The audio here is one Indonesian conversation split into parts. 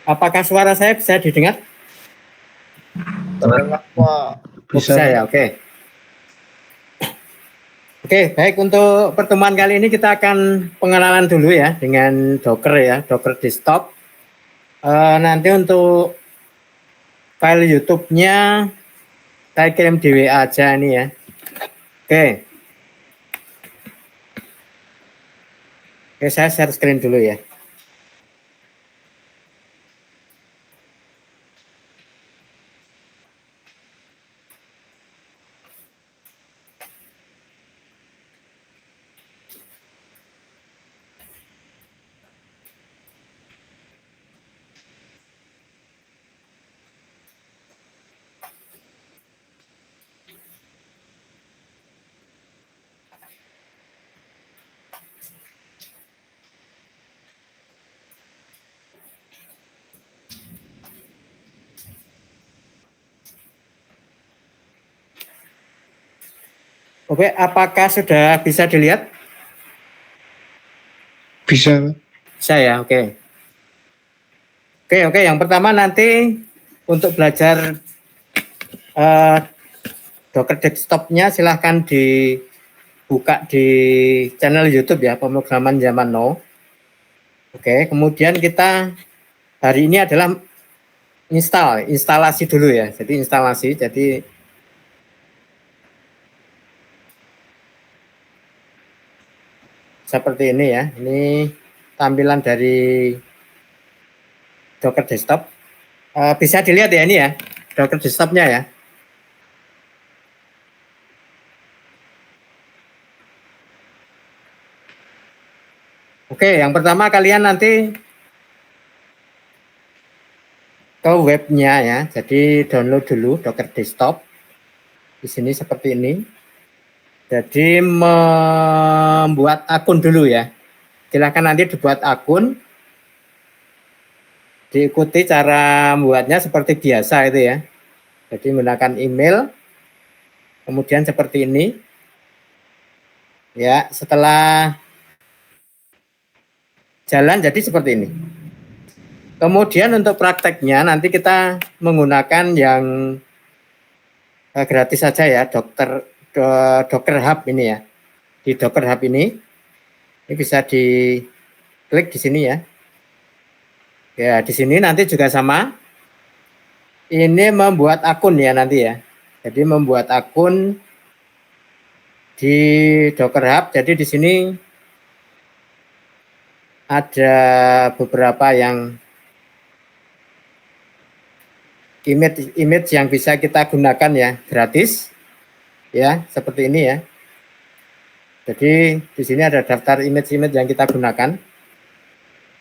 Apakah suara saya bisa didengar? Terdengar Pak. Bisa ya, oke. Oke, baik, untuk pertemuan kali ini kita akan pengenalan dulu ya dengan Docker ya, Docker Desktop. Nanti untuk file YouTube-nya saya kirim di WA aja nih ya. Oke. Oke, saya share screen dulu ya. Oke, apakah sudah bisa dilihat? Bisa. Bisa ya, oke. Oke, yang pertama nanti untuk belajar Docker Desktop-nya silahkan dibuka di channel YouTube ya, pemrograman zaman now. Oke, kemudian kita hari ini adalah instalasi dulu ya. Jadi instalasi, jadi seperti ini ya. Ini tampilan dari Docker Desktop. Bisa dilihat ya ini ya, Docker Desktop-nya ya. Oke, yang pertama kalian nanti ke webnya ya. Jadi download dulu Docker Desktop. Di sini seperti ini. Jadi membuat akun dulu ya. Silakan nanti dibuat akun. Diikuti cara membuatnya seperti biasa itu ya. Jadi menggunakan email. Kemudian seperti ini. Ya, setelah jalan jadi seperti ini. Kemudian untuk prakteknya nanti kita menggunakan yang gratis saja ya, Docker Hub ini ya. Di Docker Hub ini bisa diklik di sini ya. Ya, di sini nanti juga sama. Ini membuat akun ya nanti ya. Jadi membuat akun di Docker Hub. Jadi di sini ada beberapa yang image yang bisa kita gunakan ya, gratis. Ya, seperti ini ya. Jadi di sini ada daftar image-image yang kita gunakan.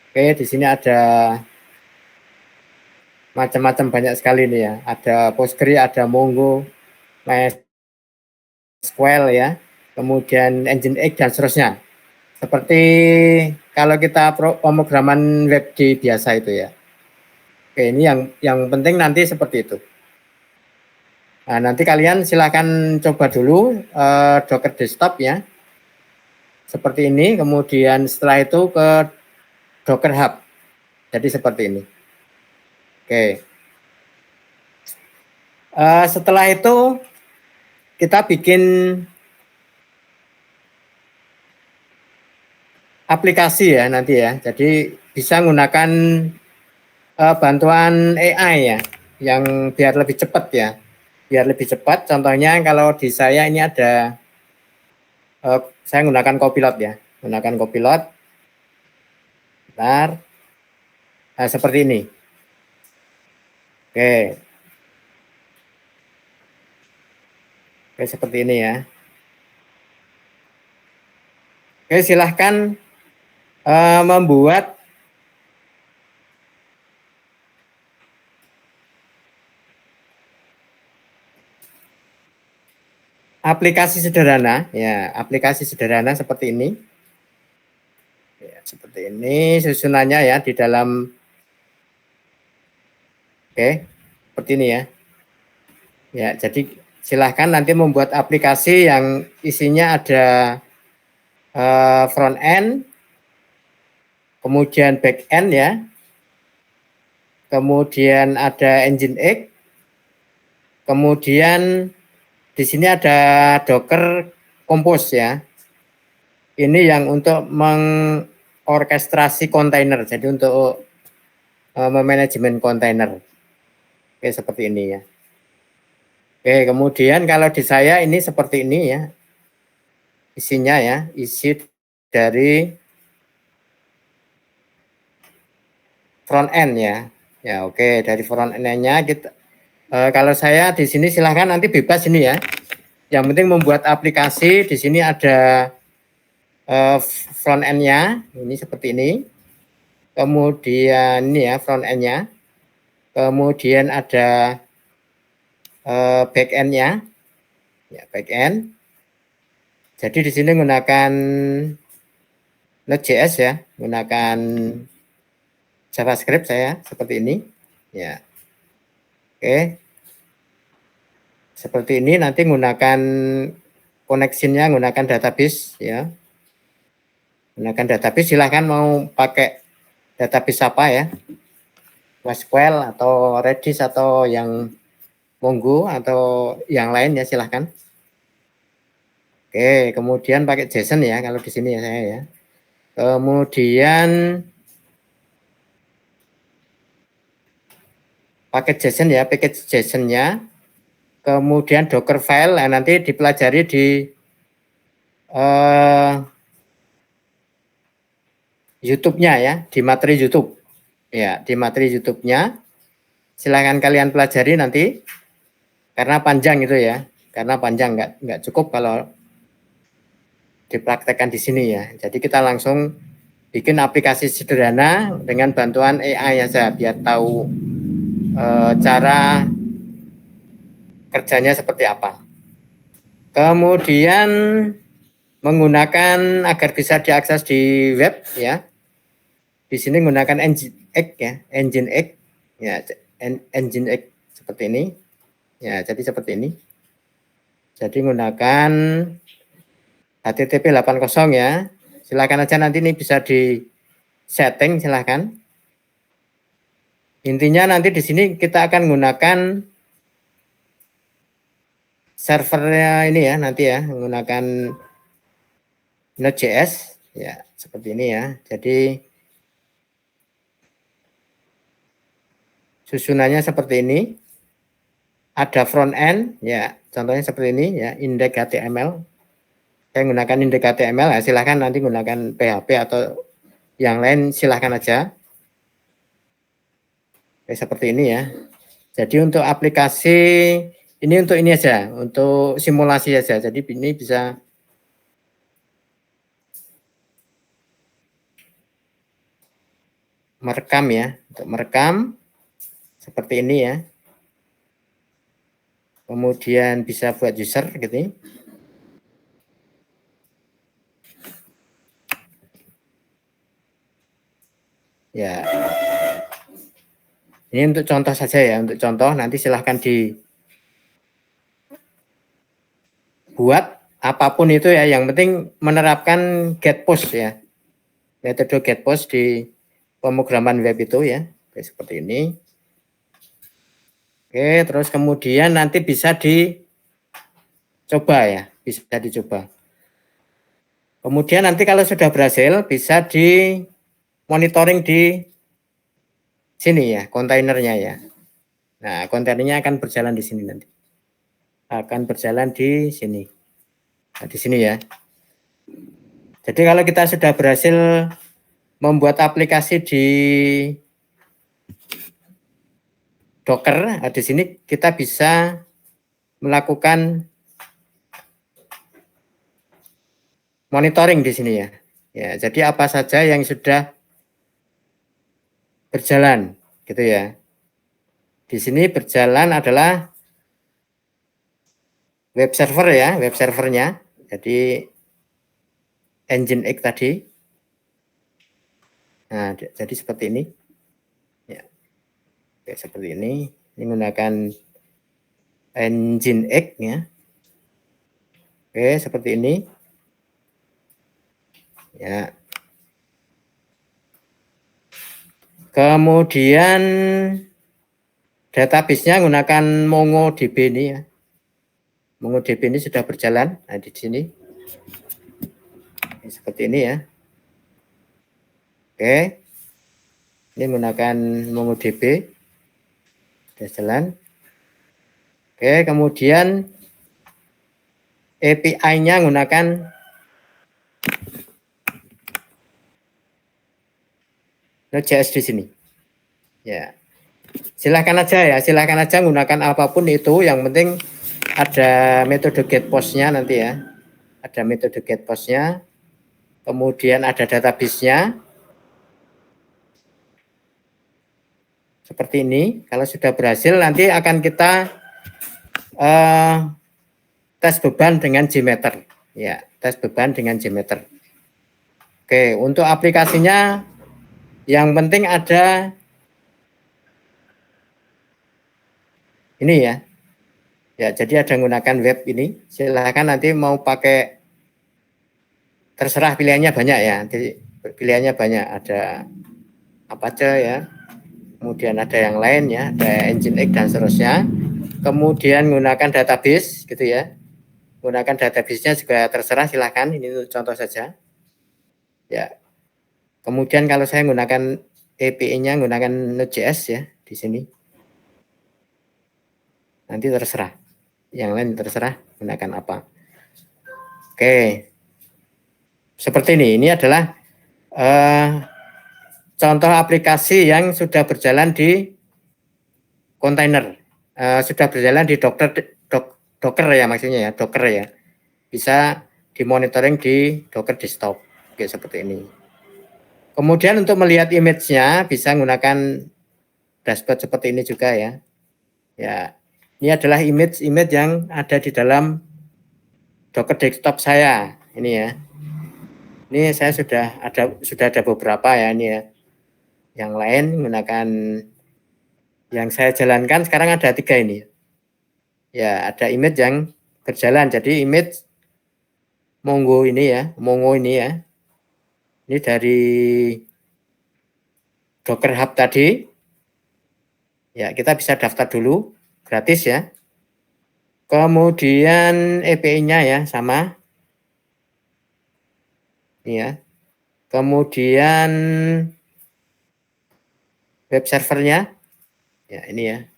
Oke, di sini ada macam-macam banyak sekali nih ya. Ada Postgre, ada Mongo, MySQL ya, kemudian Nginx dan seterusnya. Seperti kalau kita pemrograman web di biasa itu ya. Oke, ini yang penting nanti seperti itu. Nah, nanti kalian silakan coba dulu Docker Desktop ya. Seperti ini, kemudian setelah itu ke Docker Hub. Jadi seperti ini. Oke. Setelah itu kita bikin aplikasi ya nanti ya. Jadi bisa menggunakan bantuan AI ya, yang biar lebih cepat ya. Biar lebih cepat, contohnya kalau di saya ini ada, saya menggunakan Copilot ya. Menggunakan Copilot. Bentar. Nah, seperti ini. Oke. Oke, seperti ini ya. Oke, silahkan membuat aplikasi sederhana ya, aplikasi sederhana seperti ini. Ya, seperti ini susunannya ya di dalam. Oke, seperti ini ya. Ya, jadi silahkan nanti membuat aplikasi yang isinya ada front end, kemudian back end ya. kemudian ada Nginx, kemudian di sini ada Docker Compose ya. Ini yang untuk mengorkestrasi kontainer, jadi untuk memanajemen kontainer. Oke, seperti ini ya. Oke, kemudian kalau di saya ini seperti ini ya. Isinya ya, isi dari front end ya. Ya, oke, dari front end-nya kita kalau saya di sini silahkan nanti bebas ini ya. Yang penting membuat aplikasi, di sini ada front end-nya, ini seperti ini. Kemudian ini ya front end-nya. Kemudian ada back end-nya. Ya, back end. Jadi di sini menggunakan Node.js ya, menggunakan JavaScript saya seperti ini. Ya. Oke. Seperti ini nanti menggunakan koneksinya menggunakan database ya. Menggunakan database silahkan mau pakai database apa ya. MySQL atau Redis atau yang Mongo atau yang lain ya silahkan. Oke, kemudian pakai JSON ya kalau di sini ya saya ya. Kemudian pakai JSON ya, package JSON-nya. Kemudian Docker file nanti dipelajari di YouTube-nya ya, di materi YouTube. Ya, di materi YouTube-nya. Silahkan kalian pelajari nanti. Karena panjang itu ya. Karena panjang nggak cukup kalau dipraktekkan di sini ya. Jadi kita langsung bikin aplikasi sederhana dengan bantuan AI saja biar tahu cara kerjanya seperti apa. Kemudian menggunakan agar bisa diakses di web ya. Di sini menggunakan Nginx ya, Nginx ya, Nginx seperti ini. Ya, jadi seperti ini. Jadi menggunakan HTTP 8.0 ya. Silakan aja nanti ini bisa di setting silakan. Intinya nanti di sini kita akan menggunakan servernya ini ya nanti ya, menggunakan Node.js ya, seperti ini ya. Jadi susunannya seperti ini. Ada front end ya, contohnya seperti ini ya, index.html. Saya menggunakan index.html ya, silahkan nanti menggunakan PHP atau yang lain silahkan aja. Oke, seperti ini ya. Jadi untuk aplikasi ini untuk ini aja, untuk simulasi aja. Jadi ini bisa merekam ya, untuk merekam seperti ini ya. Kemudian bisa buat user gitu. Ya. Ini untuk contoh saja ya, untuk contoh nanti silahkan dibuat apapun itu ya, yang penting menerapkan get post ya. Metode get post di pemrograman web itu ya. Oke, seperti ini. Oke, terus kemudian nanti bisa dicoba ya, bisa dicoba. Kemudian nanti kalau sudah berhasil bisa di monitoring di sini ya, kontainernya ya. Nah, kontainernya akan berjalan di sini nanti. Akan berjalan di sini. Nah, di sini ya. Jadi kalau kita sudah berhasil membuat aplikasi di Docker, nah di sini kita bisa melakukan monitoring di sini ya. Ya, jadi apa saja yang sudah berjalan gitu ya. Di sini berjalan adalah web server ya, web servernya. Jadi Nginx tadi. Nah, jadi seperti ini. Ya. Oke, seperti ini. Ini menggunakan Nginx ya. Oke, seperti ini. Ya. Kemudian database-nya menggunakan MongoDB ini ya. MongoDB ini sudah berjalan. Nah, di sini. Seperti ini ya. Oke. Ini menggunakan MongoDB. Sudah jalan. Oke, kemudian API-nya menggunakan Node.js di sini. Ya. Silahkan aja menggunakan apapun itu, yang penting ada metode get post-nya nanti ya. Ada metode get post-nya. Kemudian ada database-nya. Seperti ini. Kalau sudah berhasil nanti akan kita tes beban dengan JMeter. Ya, tes beban dengan JMeter. Oke, untuk aplikasinya yang penting ada ini ya. Ya, jadi ada menggunakan web ini. Silahkan nanti mau pakai, terserah, pilihannya banyak ya. Jadi pilihannya banyak, ada apa aja ya. Kemudian ada yang lain ya, ada Nginx dan seterusnya. Kemudian menggunakan database gitu ya. Menggunakan database-nya juga terserah, silahkan. Ini contoh saja. Ya. Kemudian kalau saya menggunakan API-nya menggunakan Node.js ya di sini. Nanti terserah. Yang lain terserah gunakan apa. Oke. Seperti ini. Ini adalah contoh aplikasi yang sudah berjalan di kontainer. Sudah berjalan di Docker ya, maksudnya ya, Docker ya. Bisa dimonitoring di Docker desktop. Oke, seperti ini. Kemudian untuk melihat image-nya bisa menggunakan dashboard seperti ini juga ya. Ya, ini adalah image yang ada di dalam Docker desktop saya. Ini ya. Ini saya sudah ada beberapa ya ini ya. Yang lain menggunakan yang saya jalankan sekarang ada 3 ini. Ya, ada image yang berjalan. Jadi image Mongo ini ya, Ini dari Docker Hub tadi. Ya, kita bisa daftar dulu, gratis ya. Kemudian API-nya ya sama. Ini ya. Kemudian web servernya. Ya, ini ya.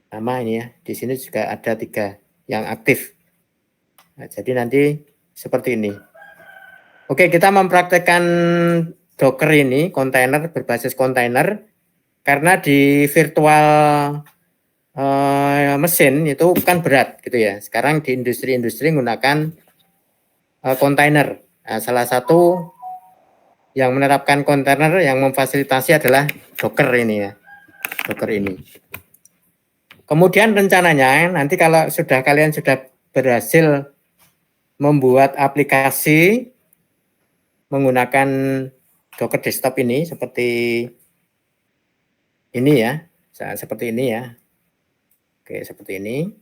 Sama ini ya. Di sini juga ada 3 yang aktif. Nah, jadi nanti seperti ini. Oke, kita mempraktekkan Docker ini, kontainer berbasis kontainer, karena di virtual mesin itu kan berat gitu ya. Sekarang di industri-industri menggunakan kontainer. Nah, salah satu yang menerapkan kontainer yang memfasilitasi adalah Docker ini ya. Docker ini. Kemudian rencananya nanti kalau kalian sudah berhasil membuat aplikasi menggunakan Docker desktop ini seperti ini ya. Seperti ini ya. Oke, seperti ini.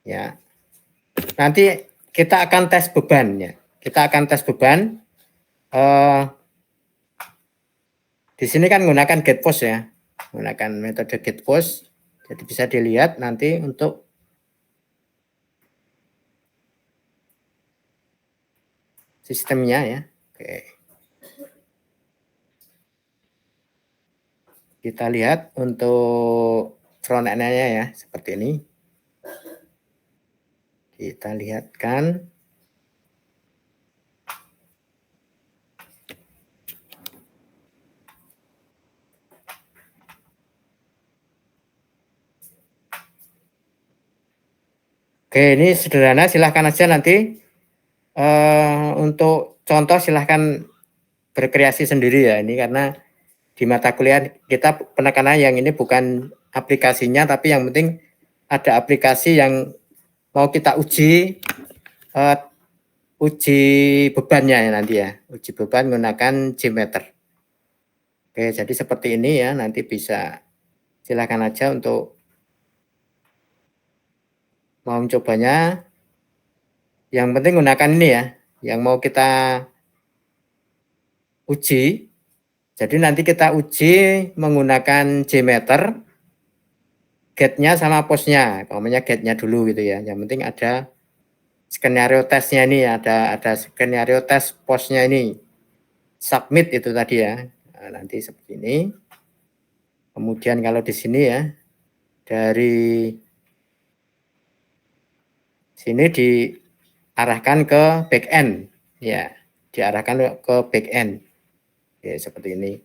Ya. Nanti kita akan tes beban ya. Kita akan tes beban. Di sini kan menggunakan get post ya. Menggunakan metode get post. Jadi bisa dilihat nanti untuk sistemnya ya. Oke. Kita lihat untuk front end-nya ya, seperti ini. Kita lihatkan. Oke, ini sederhana, silahkan aja nanti untuk contoh silahkan berkreasi sendiri ya, ini karena di mata kuliah kita penekanan yang ini bukan aplikasinya, tapi yang penting ada aplikasi yang mau kita uji bebannya ya nanti ya, uji beban menggunakan JMeter. Oke, jadi seperti ini ya, nanti bisa silakan aja untuk mau mencobanya. Yang penting gunakan ini ya, yang mau kita uji. Jadi nanti kita uji menggunakan JMeter, get-nya sama post-nya. Umpamanya get-nya dulu gitu ya. Yang penting ada skenario tesnya ini, ada skenario tes post-nya ini. Submit itu tadi ya. Nah, nanti seperti ini. Kemudian kalau di sini ya, dari sini diarahkan ke back end ya, diarahkan ke back end ya, seperti ini.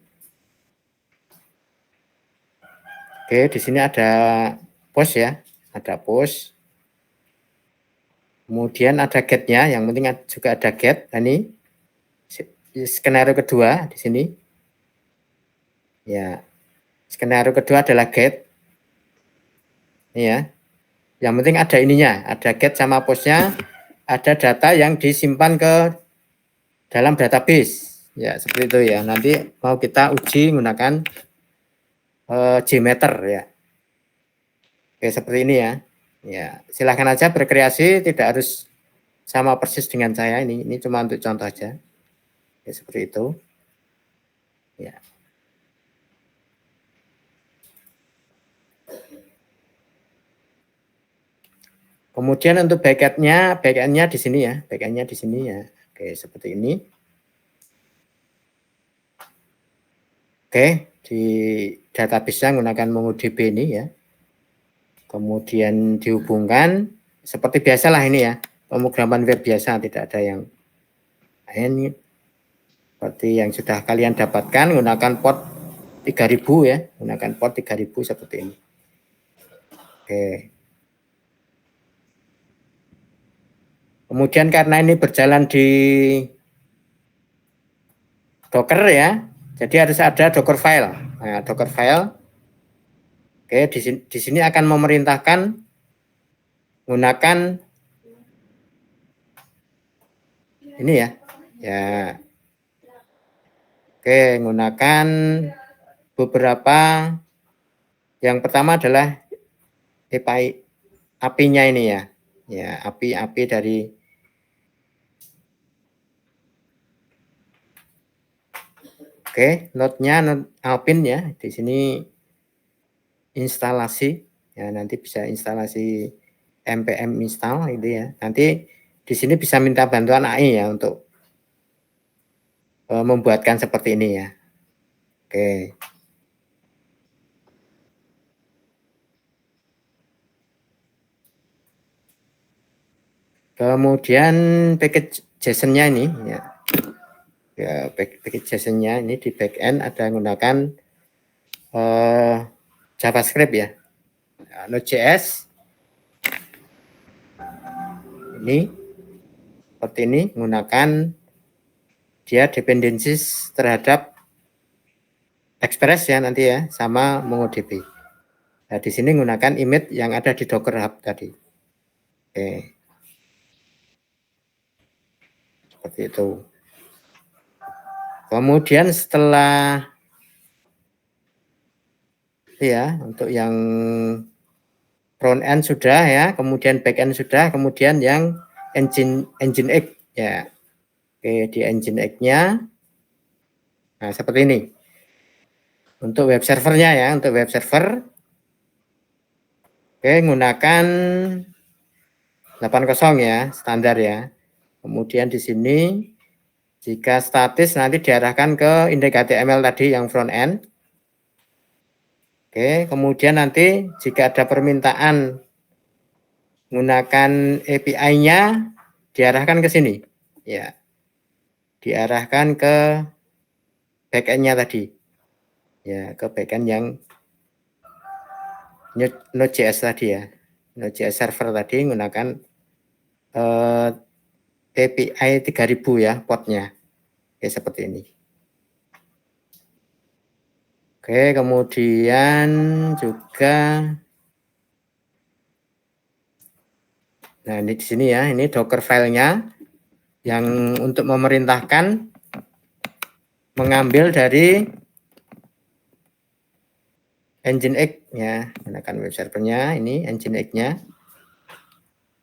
Oke, di sini ada post ya, ada post, kemudian ada get-nya, yang penting juga ada get. Nah, ini skenario kedua di sini ya, skenario kedua adalah get ini ya, yang penting ada ininya, ada get sama postnya, ada data yang disimpan ke dalam database ya, seperti itu ya. Nanti mau kita uji menggunakan JMeter ya. Oke, seperti ini ya. Ya, silahkan aja berkreasi, tidak harus sama persis dengan saya ini. Ini cuma untuk contoh aja. Ya, seperti itu. Ya. Kemudian untuk backend-nya di sini ya, backend-nya di sini ya. Oke, seperti ini. Oke, di database-nya menggunakan MongoDB ini ya. Kemudian dihubungkan seperti biasalah ini ya, pemrograman web biasa, tidak ada yang lain. Seperti yang sudah kalian dapatkan menggunakan port 3000 ya, menggunakan port 3000 seperti ini. Oke. Kemudian karena ini berjalan di Docker ya, jadi harus ada Docker file. Nah, Docker file. Oke, di sini akan memerintahkan menggunakan ini ya. Ya. Oke, menggunakan beberapa. Yang pertama adalah API-nya ini ya. Ya, API dari node-nya node Alpine ya. Di sini instalasi ya, nanti bisa instalasi npm install itu ya. Nanti di sini bisa minta bantuan AI ya untuk membuatkan seperti ini ya. Oke. Kemudian package JSON-nya ini ya. Ya, package JSON-nya ini di backend ada menggunakan JavaScript ya. Node.js ini seperti ini menggunakan dia dependencies terhadap Express ya nanti ya, sama MongoDB. Nah, di sini menggunakan image yang ada di Docker Hub tadi. Oke. Seperti itu. Kemudian setelah ya, untuk yang front end sudah ya, kemudian back end sudah, kemudian yang Nginx ya. Oke, di Nginx-nya nah seperti ini. Untuk web servernya ya, untuk web server oke, menggunakan 80 ya, standar ya. Kemudian di sini jika statis nanti diarahkan ke index.html tadi yang front end. Oke, kemudian nanti jika ada permintaan menggunakan API-nya diarahkan ke sini. Ya. Diarahkan ke backend-nya tadi. Ya, ke backend yang Node.js tadi ya. Node.js server tadi menggunakan API 3000 ya, portnya. Oke, seperti ini. Oke, kemudian juga nah ini di sini ya, ini Docker filenya yang untuk memerintahkan mengambil dari Nginx ya, gunakan web servernya ini Nginx-nya.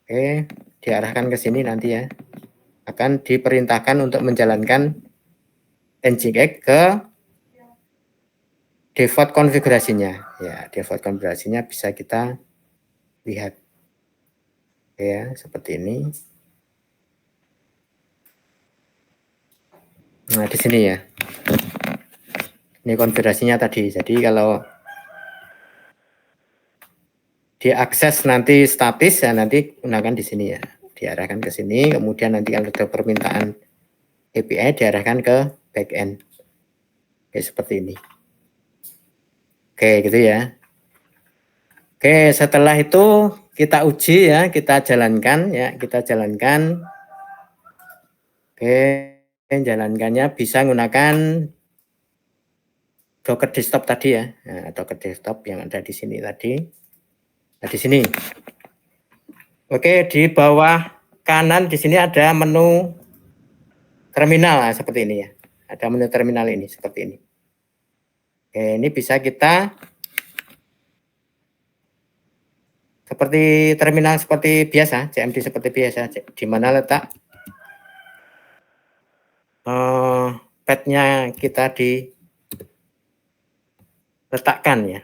Oke, diarahkan ke sini nanti ya. Akan diperintahkan untuk menjalankan Nginx ke default konfigurasinya. Ya, default konfigurasinya bisa kita lihat. Ya, seperti ini. Nah, di sini ya. Ini konfigurasinya tadi. Jadi kalau diakses nanti statis ya nanti gunakan di sini ya. Diarahkan ke sini, kemudian nanti kalau ada permintaan API diarahkan ke backend. Oke, seperti ini. Oke, gitu ya. Oke, setelah itu kita uji ya, kita jalankan ya, kita jalankan. Oke, jalankannya bisa menggunakan Docker desktop tadi ya. Nah, Docker desktop yang ada di sini tadi. Nah, di sini. Oke, di bawah kanan di sini ada menu terminal nah, seperti ini ya. Ada menu terminal ini seperti ini. Oke, ini bisa kita seperti terminal seperti biasa, CMD seperti biasa, di mana letak padnya kita diletakkan ya.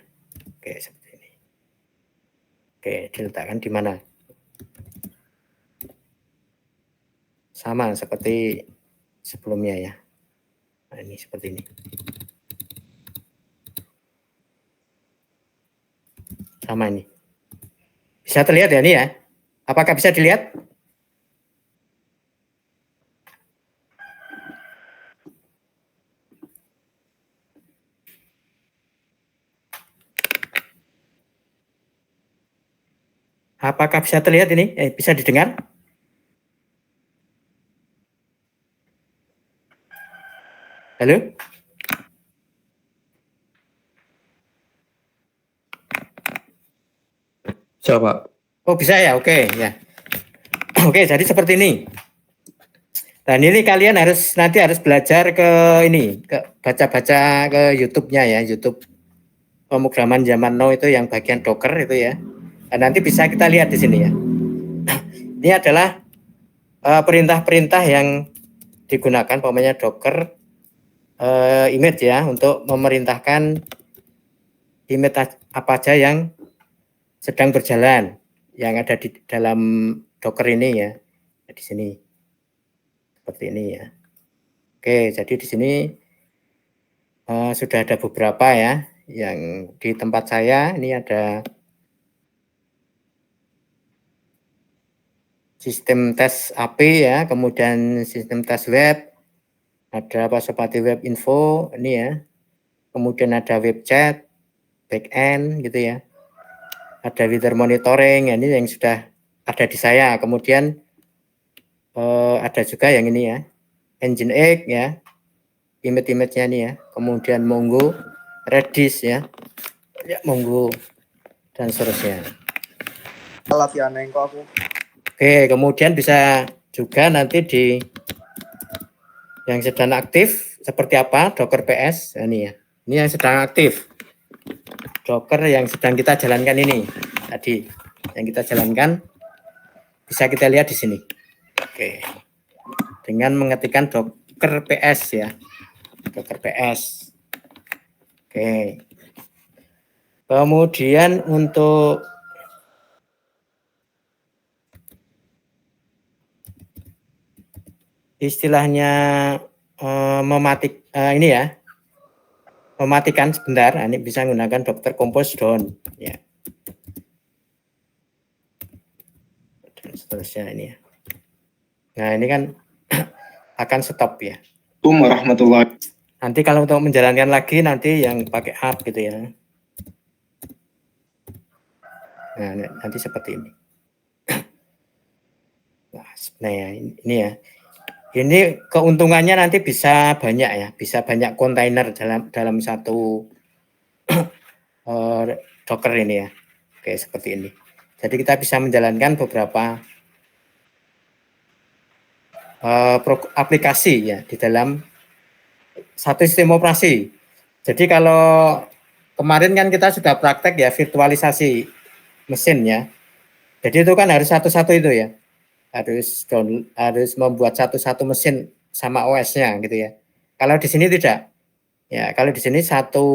Oke, seperti ini. Oke, diletakkan di mana? Sama seperti sebelumnya ya. Nah, ini seperti ini. Sama ini. Bisa terlihat ya ini ya? Apakah bisa dilihat? Apakah bisa terlihat ini? Bisa didengar? Halo? Coba. Oh bisa ya, oke ya. Oke, jadi seperti ini. Dan ini kalian nanti harus belajar ke ini, ke baca-baca ke YouTube-nya ya, YouTube pemrograman zaman now itu yang bagian Docker itu ya. Dan nanti bisa kita lihat di sini ya. Ini adalah perintah-perintah yang digunakan, pokoknya Docker image ya, untuk memerintahkan image apa aja yang sedang berjalan, yang ada di dalam Docker ini ya, di sini seperti ini ya. Oke, jadi di sini sudah ada beberapa ya, yang di tempat saya ini ada sistem tes API ya, kemudian sistem tes web, ada seperti web info ini ya, kemudian ada web chat, backend gitu ya, ada wither monitoring ini yang sudah ada di saya, kemudian ada juga yang ini ya, Nginx ya, image-nya nih ya, kemudian Mongo, Redis ya, Mongo dan seterusnya. Oke, kemudian bisa juga nanti di yang sedang aktif seperti apa, Docker PS, ini ya. Ini yang sedang aktif. Docker yang sedang kita jalankan ini tadi, yang kita jalankan bisa kita lihat di sini. Oke. Dengan mengetikkan Docker PS ya. Docker PS. Oke. Kemudian untuk istilahnya ini ya, mematikan sebentar, ini bisa menggunakan Docker Compose down ya. Dan seterusnya ini ya. Nah, ini kan akan stop ya. Warahmatullahi. Nanti kalau untuk menjalankan lagi nanti yang pakai hub gitu ya. Nah, nanti seperti ini. Nah, sebenarnya ini ya. Ini keuntungannya nanti bisa banyak ya, bisa banyak kontainer dalam satu Docker ini ya. Oke, seperti ini. Jadi kita bisa menjalankan beberapa aplikasi ya di dalam satu sistem operasi. Jadi kalau kemarin kan kita sudah praktek ya virtualisasi mesin ya. Jadi itu kan harus satu-satu itu ya. Harus membuat satu-satu mesin sama OS-nya gitu ya. Kalau di sini tidak. Ya, kalau di sini satu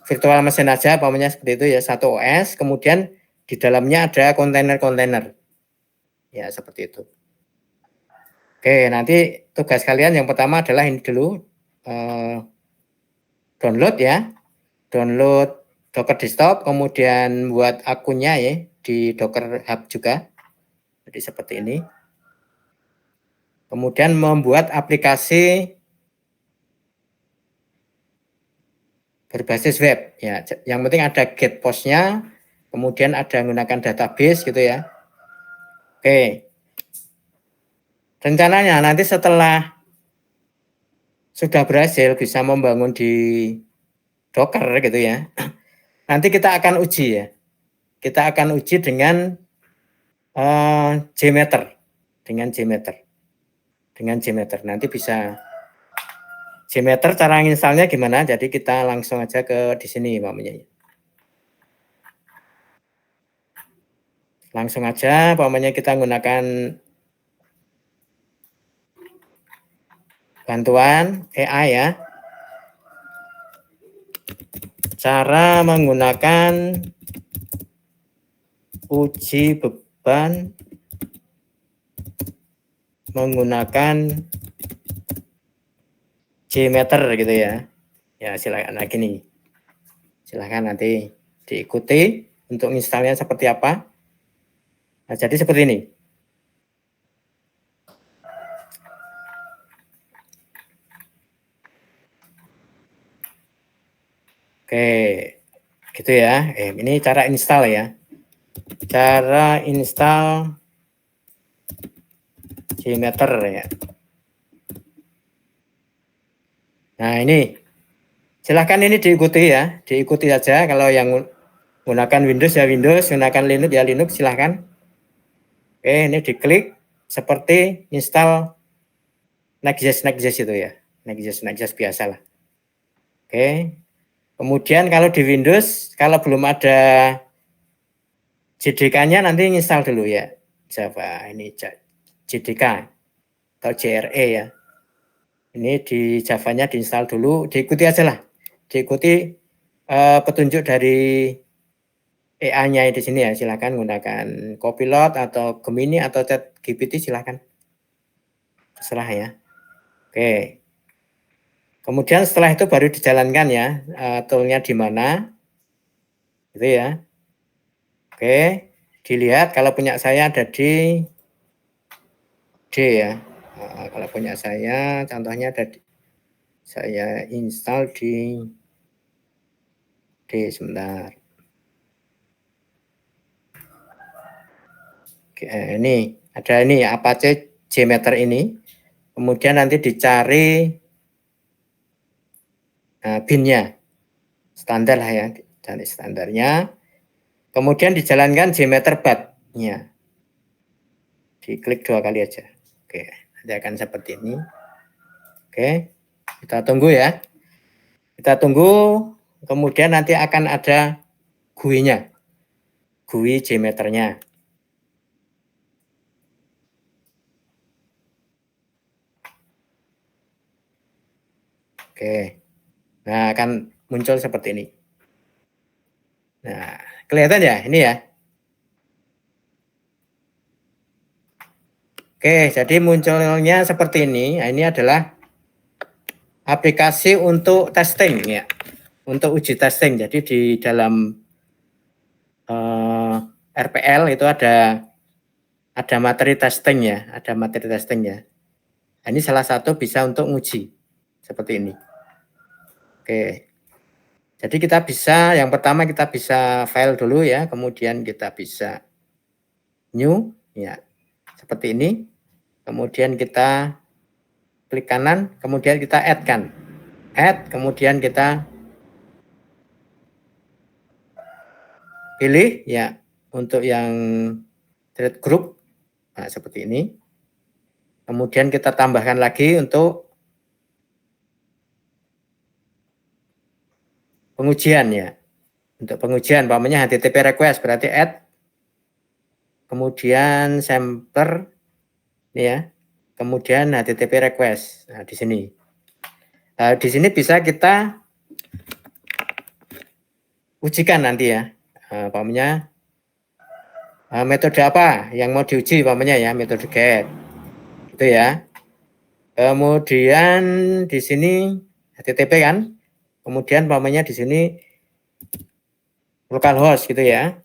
virtual machine aja, umpamanya seperti itu ya, satu OS, kemudian di dalamnya ada kontainer-kontainer. Ya, seperti itu. Oke, nanti tugas kalian yang pertama adalah ini dulu, download ya, download Docker Desktop, kemudian buat akunnya ya di Docker Hub juga, jadi seperti ini. Kemudian membuat aplikasi berbasis web ya, yang penting ada get postnya, kemudian ada menggunakan database gitu ya. Oke, rencananya nanti setelah sudah berhasil bisa membangun di Docker gitu ya, nanti kita akan uji ya, kita akan uji dengan JMeter, dengan JMeter nanti bisa JMeter cara installnya gimana, jadi kita langsung aja ke di sini umpamanya. Langsung aja umpamanya kita menggunakan bantuan AI ya. Cara menggunakan uji beban menggunakan JMeter gitu ya. Ya silakan, nah gini. Silakan nanti diikuti untuk installnya seperti apa. Nah, jadi seperti ini. Oke, gitu ya. Ini cara install ya. Cara install JMeter ya. Nah ini, silahkan ini diikuti ya, diikuti saja. Kalau yang menggunakan Windows ya Windows, gunakan Linux ya Linux, silahkan. Oke, ini diklik seperti install Next.js itu ya, Next.js biasa lah. Oke, kemudian kalau di Windows, kalau belum ada JDK-nya nanti install dulu ya, Java ini JDK atau JRE ya. Ini di Java-nya diinstal dulu, diikuti aja lah, diikuti petunjuk dari AI-nya di sini ya, silakan gunakan Copilot atau Gemini atau ChatGPT silakan, terserah ya. Oke, kemudian setelah itu baru dijalankan ya, toolnya di mana, gitu ya. Oke, dilihat kalau punya saya ada di D ya. Kalau punya saya, contohnya ada di, saya install di D sebentar. Oke, ini ada ini Apache JMeter ini. Kemudian nanti dicari bin-nya, standar lah ya, cari standarnya. Kemudian dijalankan JMeter bat-nya. Diklik 2 kali aja. Oke, nanti akan seperti ini. Oke, kita tunggu ya. Kita tunggu, kemudian nanti akan ada GUI-nya. GUI JMeter-nya. Oke, nah akan muncul seperti ini. Nah, kelihatan ya, ini ya. Oke, jadi munculnya seperti ini. Nah, ini adalah aplikasi untuk testing ya, untuk uji testing. Jadi di dalam RPL itu ada materi testing ya, ada materi testing ya. Nah, ini salah satu bisa untuk uji seperti ini. Oke, jadi kita bisa, yang pertama kita bisa file dulu ya, kemudian kita bisa new ya, seperti ini. Kemudian kita klik kanan, kemudian kita add kan, add, kemudian kita pilih ya untuk yang thread group, nah seperti ini. Kemudian kita tambahkan lagi untuk pengujian ya. Untuk pengujian, umpamanya HTTP request berarti add, kemudian sampler, ini ya, kemudian HTTP request. Nah di sini. Di sini bisa kita ujikan nanti ya, umpamanya metode apa yang mau diuji, umpamanya ya metode get, gitu ya. Kemudian di sini HTTP kan, kemudian umpamanya di sini localhost gitu ya,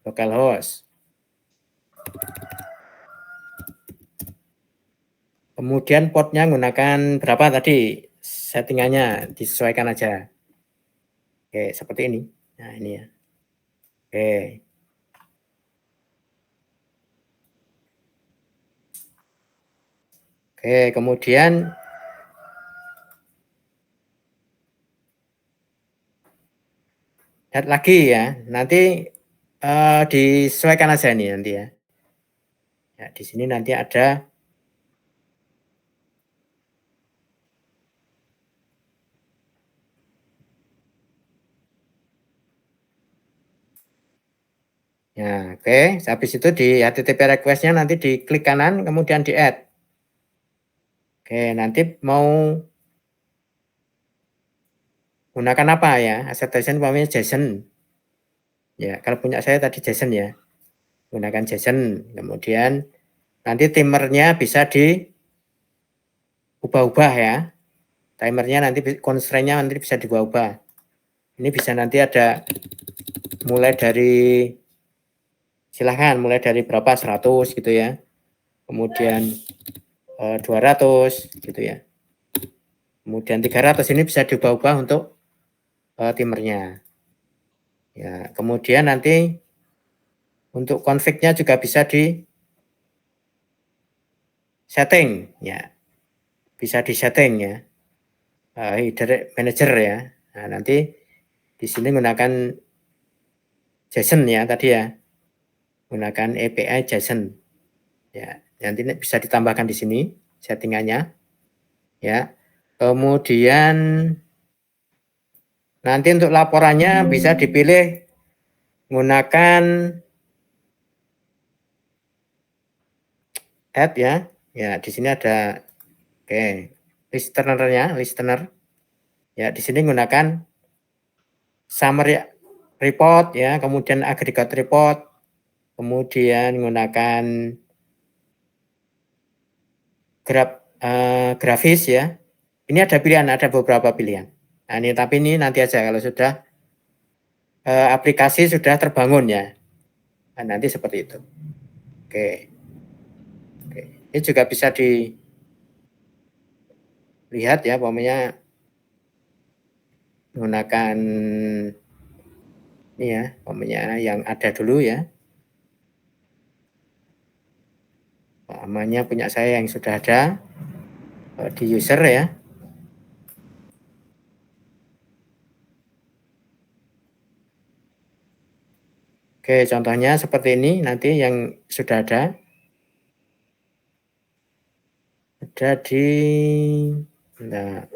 localhost. Kemudian portnya menggunakan berapa tadi, settingannya disesuaikan aja. Oke, seperti ini. Nah, ini ya. Oke. Oke, kemudian lihat lagi ya. Nanti disesuaikan aja nih nanti ya. Ya, di sini nanti ada ya, oke. Habis itu di HTTP request-nya nanti diklik kanan, kemudian di add. Oke, nanti mau gunakan apa ya? Acceptation umpamanya JSON. Ya, kalau punya saya tadi JSON ya. Gunakan JSON. Kemudian nanti timernya bisa diubah-ubah ya. Timernya nanti constraint-nya nanti bisa diubah-ubah. Ini bisa nanti ada mulai dari silahkan mulai dari berapa 100 gitu ya. Kemudian 200 gitu ya. Kemudian 300 ini bisa diubah-ubah untuk timernya. Ya, kemudian nanti untuk config-nya juga bisa di setting ya. Bisa di setting ya. Header manager ya. Nah, nanti di sini menggunakan JSON ya tadi ya. Menggunakan API JSON. Ya, nanti bisa ditambahkan di sini settingannya. Ya. Kemudian nanti untuk laporannya bisa dipilih menggunakan add ya. Ya, di sini ada listener-nya, listener. Ya, di sini menggunakan summary report ya, kemudian aggregate report, kemudian menggunakan grafis ya. Ini ada pilihan, ada beberapa pilihan. Nah, ini tapi ini nanti aja kalau sudah aplikasi sudah terbangun ya. Nah, nanti seperti itu. Oke. Ini juga bisa dilihat ya, pokoknya menggunakan ini ya, pokoknya yang ada dulu ya. Namanya punya saya yang sudah ada di user ya. Oke, contohnya seperti ini nanti yang sudah ada. Ada di nah,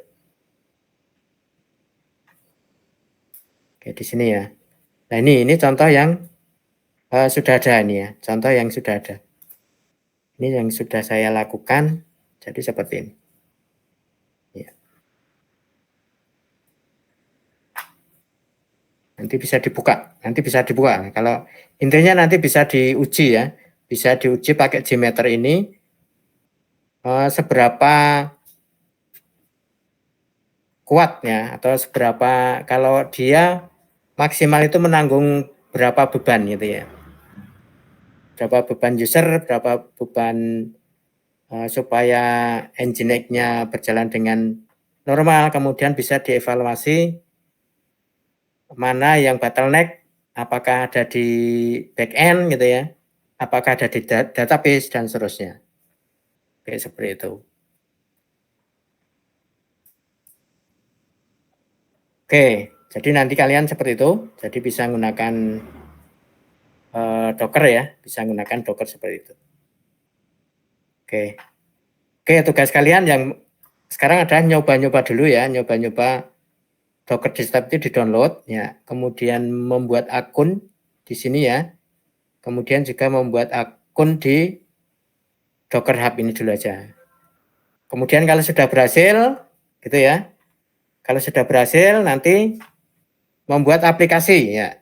oke, di sini ya. Nah, ini contoh yang sudah ada ini ya. Contoh yang sudah ada. Ini yang sudah saya lakukan. Jadi seperti ini. Ya. Nanti bisa dibuka. Kalau intinya nanti bisa diuji ya. Bisa diuji pakai Gmeter ini seberapa kuatnya atau seberapa kalau dia maksimal itu menanggung berapa beban gitu ya. Berapa beban user, berapa beban supaya Nginx-nya berjalan dengan normal, kemudian bisa dievaluasi mana yang bottleneck, apakah ada di back-end gitu ya, apakah ada di database dan seterusnya. Oke, seperti itu. Oke, jadi nanti kalian seperti itu, jadi bisa menggunakan Docker ya, bisa menggunakan Docker seperti itu. Oke, tugas kalian yang sekarang ada nyoba-nyoba dulu ya, nyoba-nyoba Docker Desktop itu di-download ya, kemudian membuat akun di sini ya. Kemudian juga membuat akun di Docker Hub ini dulu aja. Kemudian kalau sudah berhasil, gitu ya. Kalau sudah berhasil nanti membuat aplikasi ya.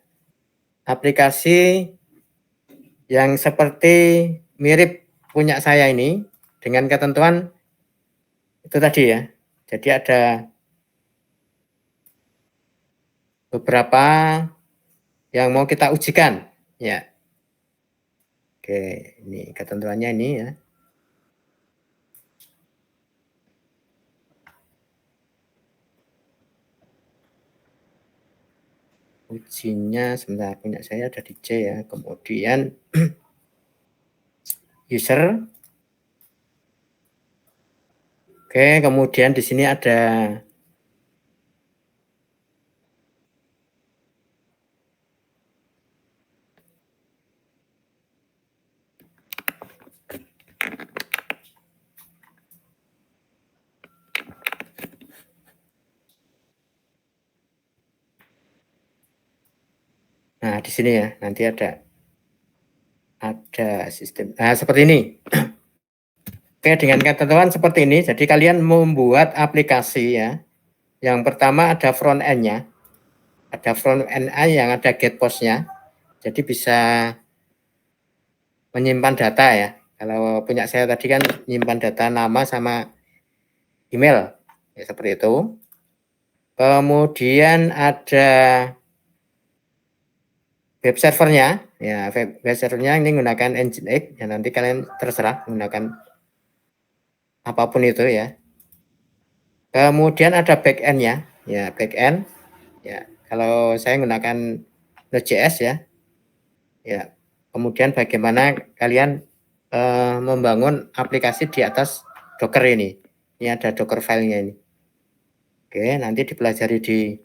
Aplikasi yang seperti mirip punya saya ini dengan ketentuan itu tadi ya. Jadi ada beberapa yang mau kita ujikan ya. Oke, ini ketentuannya ini ya. Ujinya sebentar, punya saya ada di C ya. Kemudian user. Oke, kemudian di sini ada nah di sini ya, nanti ada sistem. Nah, seperti ini. Oke, dengan ketentuan seperti ini, jadi kalian membuat aplikasi ya. Yang pertama ada front end-nya. Ada front end-nya yang ada get post-nya. Jadi bisa menyimpan data ya. Kalau punya saya tadi kan menyimpan data nama sama email. Ya, seperti itu. Kemudian ada web servernya. Ya, web servernya ini menggunakan Nginx. Ya, nanti kalian terserah menggunakan apapun itu ya. Kemudian ada backend-nya. Ya, backend. Ya, kalau saya menggunakan Node.js ya. Ya, kemudian bagaimana kalian membangun aplikasi di atas Docker ini. Ini ada Docker filenya ini. Oke, nanti dipelajari di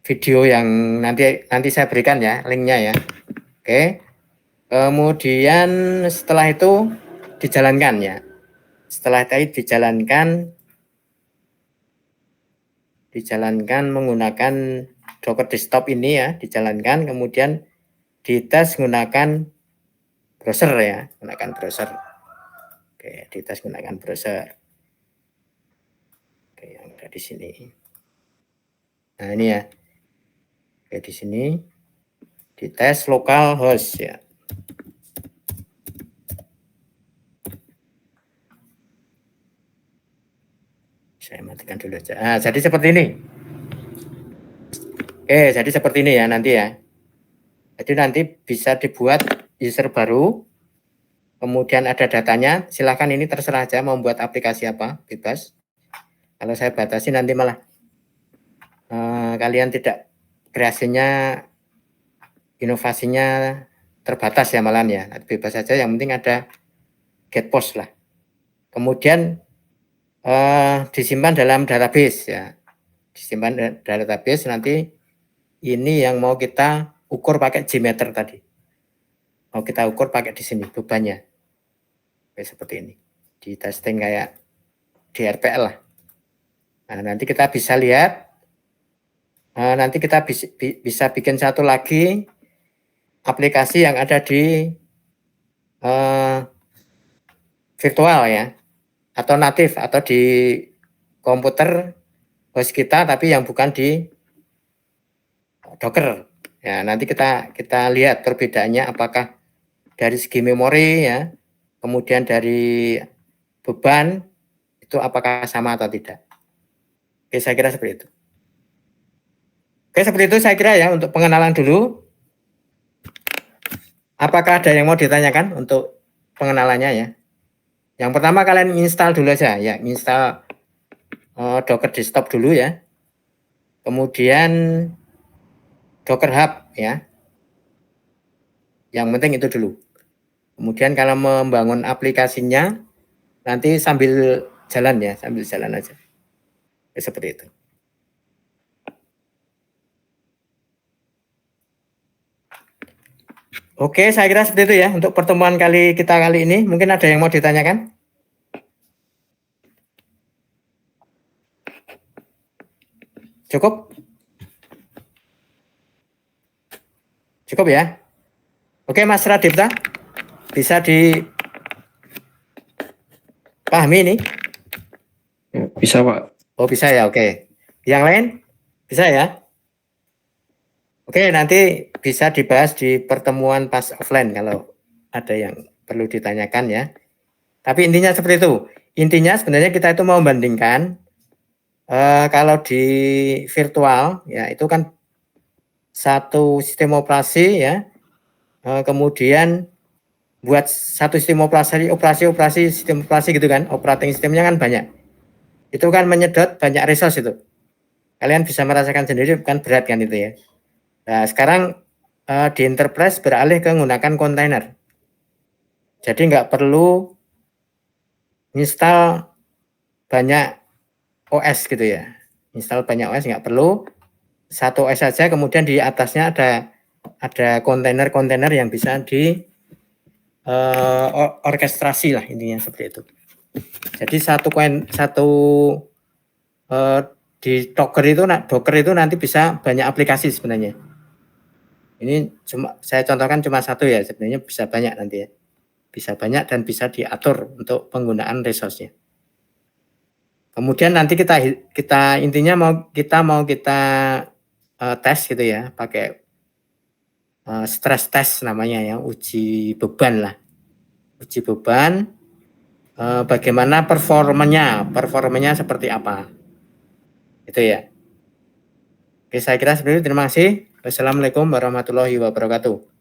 video yang nanti saya berikan ya linknya ya. Oke, kemudian setelah itu dijalankan ya. Setelah itu dijalankan menggunakan Docker desktop ini ya, dijalankan kemudian dites menggunakan browser ya, menggunakan browser. Oke, dites menggunakan browser. Oke, yang ada di sini. Nah, ini ya. Oke, di sini dites localhost ya. Saya matikan dulu aja. Nah, jadi seperti ini. Oke, jadi seperti ini ya nanti ya. Jadi nanti bisa dibuat user baru, kemudian ada datanya. Silahkan ini terserah aja mau buat aplikasi apa, bebas. Kalau saya batasi nanti malah kalian tidak kreasinya, inovasinya terbatas ya malahan ya. Bebas saja, yang penting ada get post lah. Kemudian disimpan dalam database ya. Disimpan database nanti ini yang mau kita ukur pakai Gmeter tadi. Mau kita ukur pakai di sini bebannya. Kayak seperti ini. Di testing kayak di RPL lah. Nah, nanti kita bisa lihat. Nanti kita bisa bikin satu lagi aplikasi yang ada di virtual ya. Atau natif atau di komputer host kita tapi yang bukan di Docker. Ya, nanti kita lihat perbedaannya apakah dari segi memori ya, kemudian dari beban itu apakah sama atau tidak. Oke, saya kira seperti itu. Oke, seperti itu saya kira ya untuk pengenalan dulu. Apakah ada yang mau ditanyakan untuk pengenalannya ya? Yang pertama kalian install dulu aja ya, install Docker desktop dulu ya. Kemudian Docker Hub ya. Yang penting itu dulu. Kemudian kalau membangun aplikasinya nanti sambil jalan ya, sambil jalan aja. Ya, seperti itu. Oke, saya kira seperti itu ya untuk pertemuan kita kali ini. Mungkin ada yang mau ditanyakan? Cukup? Cukup ya? Oke, Mas Radipta, bisa dipahami ini? Bisa, Pak. Oh, bisa ya, oke. Yang lain? Bisa ya? Oke, nanti bisa dibahas di pertemuan pas offline kalau ada yang perlu ditanyakan ya. Tapi intinya seperti itu. Intinya sebenarnya kita itu mau membandingkan kalau di virtual ya itu kan satu sistem operasi ya, kemudian buat satu sistem operasi sistem operasi gitu kan, operating sistemnya kan banyak. Itu kan menyedot banyak resource itu. Kalian bisa merasakan sendiri bukan berat kan itu ya. Nah, sekarang di enterprise beralih ke menggunakan kontainer. Jadi nggak perlu install banyak OS gitu ya. Install banyak OS nggak perlu. Satu OS saja, kemudian di atasnya ada kontainer-kontainer yang bisa di orkestrasi lah intinya seperti itu. Jadi satu di Docker itu nanti bisa banyak aplikasi sebenarnya. Ini saya contohkan cuma satu ya, sebenarnya bisa banyak nanti ya. Bisa banyak dan bisa diatur untuk penggunaan resource-nya. Kemudian nanti kita intinya mau kita tes gitu ya, pakai stress test namanya ya, uji beban lah. Uji beban bagaimana performanya seperti apa. Itu ya. Oke, saya kira seperti itu. Terima kasih. Wassalamualaikum warahmatullahi wabarakatuh.